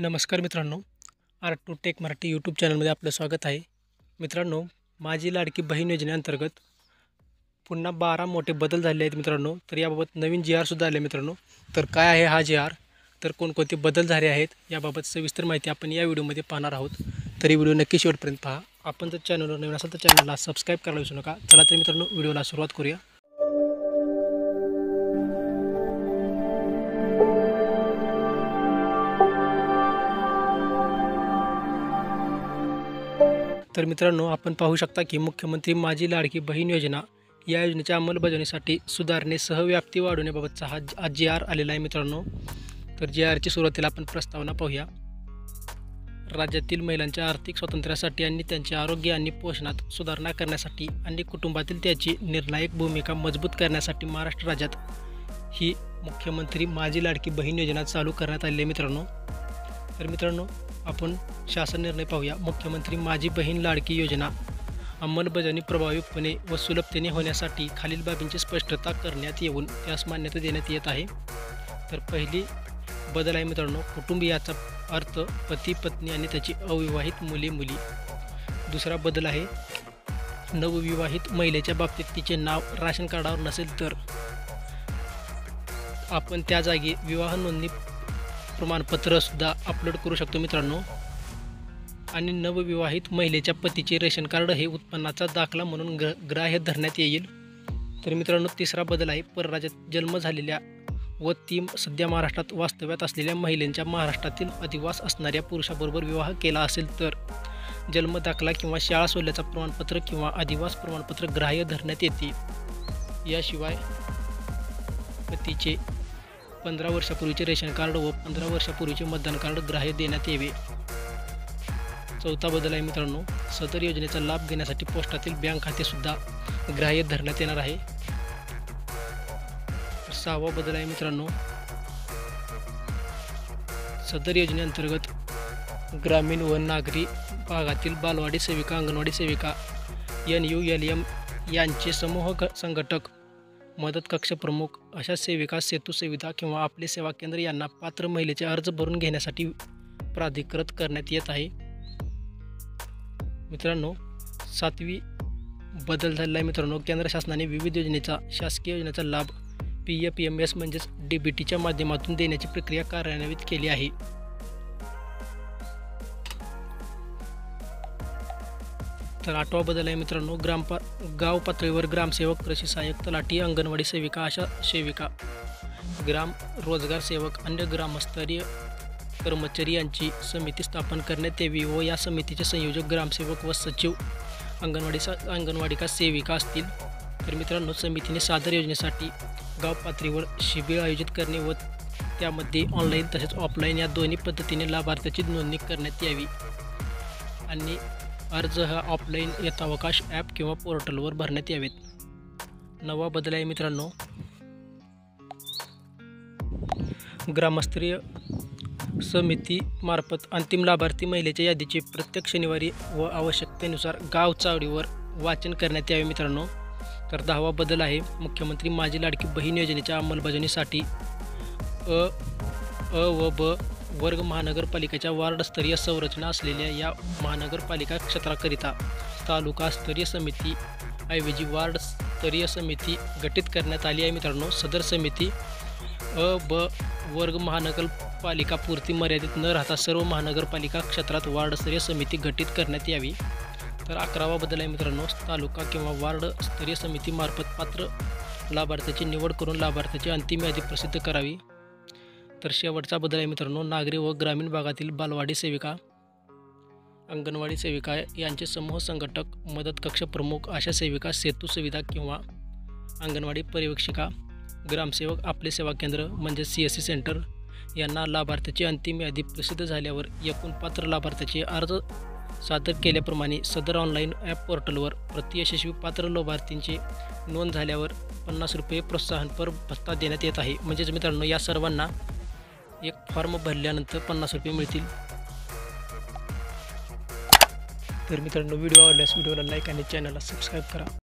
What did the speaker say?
नमस्कार मित्रांनो, art to tech Marathi YouTube चॅनलमध्ये आपलं स्वागत आहे. मित्रांनो, माझी लाडकी बहीण योजनेअंतर्गत पुन्हा 12 मोठे बदल झाले आहेत मित्रांनो. तर याबाबत नवीन जी आरसुद्धा आले मित्रांनो. तर काय आहे हा जी आर, तर कोणकोणते बदल झाले आहेत याबाबत सविस्तर माहिती आपण या व्हिडिओमध्ये पाहणार आहोत. तरी व्हिडिओ नक्की शेवटपर्यंत पहा. आपण जर चॅनलवर नवीन असाल तर चॅनलला सबस्क्राईब करायला विसरू नका. चला तर मित्रांनो, व्हिडिओला सुरुवात करूया. तर मित्रांनो, आपण पाहू शकता की मुख्यमंत्री माझी लाडकी बहीण योजना या योजनेच्या अंमलबजावणीसाठी सुधारणेसह व्याप्ती वाढवण्याबाबतचा हा जी आर आलेला आहे मित्रांनो. तर जी आरची सुरुवातीला आपण प्रस्तावना पाहूया. राज्यातील महिलांच्या आर्थिक स्वातंत्र्यासाठी आणि त्यांच्या आरोग्य आणि पोषणात सुधारणा करण्यासाठी आणि कुटुंबातील त्याची निर्णायक भूमिका मजबूत करण्यासाठी महाराष्ट्र राज्यात ही मुख्यमंत्री माझी लाडकी बहीण योजना चालू करण्यात आलेली आहे मित्रांनो. तर मित्रांनो, आपण शासन निर्णय पाहूया. मुख्यमंत्री माझी बहीण लाडकी योजना अंमलबजावणी प्रभावीपणे व सुलभतेने होण्यासाठी खालील बाबींची स्पष्टता करण्यात येऊन त्यास मान्यता देण्यात येत आहे. तर पहिली बदल आहे मित्रांनो, कुटुंबियाचा अर्थ पती पत्नी आणि त्याची अविवाहित मुली. दुसरा बदल आहे, नवविवाहित महिलेच्या बाबतीत तिचे नाव राशन कार्डावर नसेल तर आपण त्या जागी विवाह नोंदणी प्रमाणपत्रसुद्धा अपलोड करू शकतो मित्रांनो. आणि नवविवाहित महिलेच्या पतीचे रेशन कार्ड हे उत्पन्नाचा दाखला म्हणून ग्राह्य धरण्यात येईल. तर मित्रांनो, तिसरा बदल आहे, परराज्यात जन्म झालेल्या व ती सध्या महाराष्ट्रात वास्तव्यात असलेल्या महिलांच्या महाराष्ट्रातील अधिवास असणाऱ्या पुरुषाबरोबर विवाह केला असेल तर जन्म दाखला किंवा शाळा सोडल्याचा प्रमाणपत्र किंवा अधिवास प्रमाणपत्र ग्राह्य धरण्यात येते. याशिवाय पतीचे 15 वर्षापूर्वीचे रेशन कार्ड व 15 वर्षापूर्वीचे मतदान कार्ड ग्राह्य देण्यात यावे. चौथा बदल आहे मित्रांनो, सदर योजनेचा लाभ घेण्यासाठी पोस्टातील बँक खातेसुद्धा ग्राह्य धरण्यात येणार आहे. सहावा बदल आहे मित्रांनो, सदर योजनेअंतर्गत ग्रामीण व नागरी भागातील बालवाडी सेविका, अंगणवाडी सेविका, NULM यांचे समूह संघटक, मदत कक्ष प्रमुख अशा सेविका सेतू सुविधा किंवा आपले सेवा केंद्र यांना पात्र महिलेचे अर्ज भरून घेण्यासाठी प्राधिकृत करण्यात येत आहे. मित्रांनो, सातवी बदल झालेला आहे मित्रांनो, केंद्र शासनाने विविध योजनेचा शासकीय योजनेचा लाभ PFMS म्हणजेच DBTच्या माध्यमातून देण्याची प्रक्रिया कार्यान्वित केली आहे. तर आठवा बदल आहे मित्रांनो, गाव पातळीवर ग्रामसेवक, कृषी सहाय्यक, तलाठी, अंगणवाडी सेविका अशा सेविका, ग्राम रोजगार सेवक, अन्य ग्रामस्तरीय कर्मचारी यांची समिती स्थापन करण्यात यावी व या समितीचे संयोजक ग्रामसेवक व सचिव अंगणवाडिका सेविका असतील. तर मित्रांनो, समितीने सदर योजनेसाठी गाव पातळीवर शिबिर आयोजित करणे व त्यामध्ये ऑनलाईन तसेच ऑफलाईन या दोन्ही पद्धतीने लाभार्थ्याची नोंदणी करण्यात यावी आणि अर्ज हा ऑफलाईन यथावकाश ॲप किंवा पोर्टलवर भरण्यात यावेत. नवा बदल आहे मित्रांनो, ग्रामस्तरीय समितीमार्फत अंतिम लाभार्थी महिलेच्या यादीचे प्रत्येक शनिवारी व आवश्यकतेनुसार गाव चावडीवर वाचन करण्यात यावे मित्रांनो. तर 10वा बदल आहे, मुख्यमंत्री माझी लाडकी बहीण योजनेच्या अंमलबजावणीसाठी अ व ब वर्ग महानगरपालिकेच्या वार्डस्तरीय संरचना असलेल्या या महानगरपालिका क्षेत्राकरिता तालुकास्तरीय समिती ऐवजी वार्डस्तरीय समिती गठीत करण्यात आली आहे मित्रांनो. सदर समिती अ ब वर्ग महानगरपालिका पुरती मर्यादित न राहता सर्व महानगरपालिका क्षेत्रात वार्डस्तरीय समिती गठीत करण्यात यावी. तर 11वा बदल आहे मित्रांनो, तालुका किंवा वार्ड स्तरीय समितीमार्फत पात्र लाभार्थ्याची निवड करून लाभार्थ्याची अंतिम यादी प्रसिद्ध करावी. तर शेवटचा बदल आहे मित्रांनो, नागरी व ग्रामीण भागातील बालवाडी सेविका, अंगणवाडी सेविका यांचे समूह संघटक, मदत कक्ष प्रमुख अशा सेविका, सेतू सुविधा किंवा अंगणवाडी पर्यवेक्षिका, ग्रामसेवक, आपले सेवा केंद्र म्हणजे CSC सेंटर यांना लाभार्थ्याची अंतिम यादी प्रसिद्ध झाल्यावर एकूण पात्र लाभार्थ्याचे अर्ज सादर केल्याप्रमाणे सदर ऑनलाईन ॲप पोर्टलवर प्रति यशस्वी पात्र लाभार्थींची नोंद झाल्यावर 50 रुपये प्रोत्साहनपर भत्ता देण्यात येत आहे. म्हणजेच मित्रांनो, या सर्वांना एक फॉर्म भरल्यानंतर 50 रुपये मिळतील. तर मित्रांनो, व्हिडिओ आवडल्यास व्हिडिओला लाईक आणि चॅनलला सबस्क्राईब करा.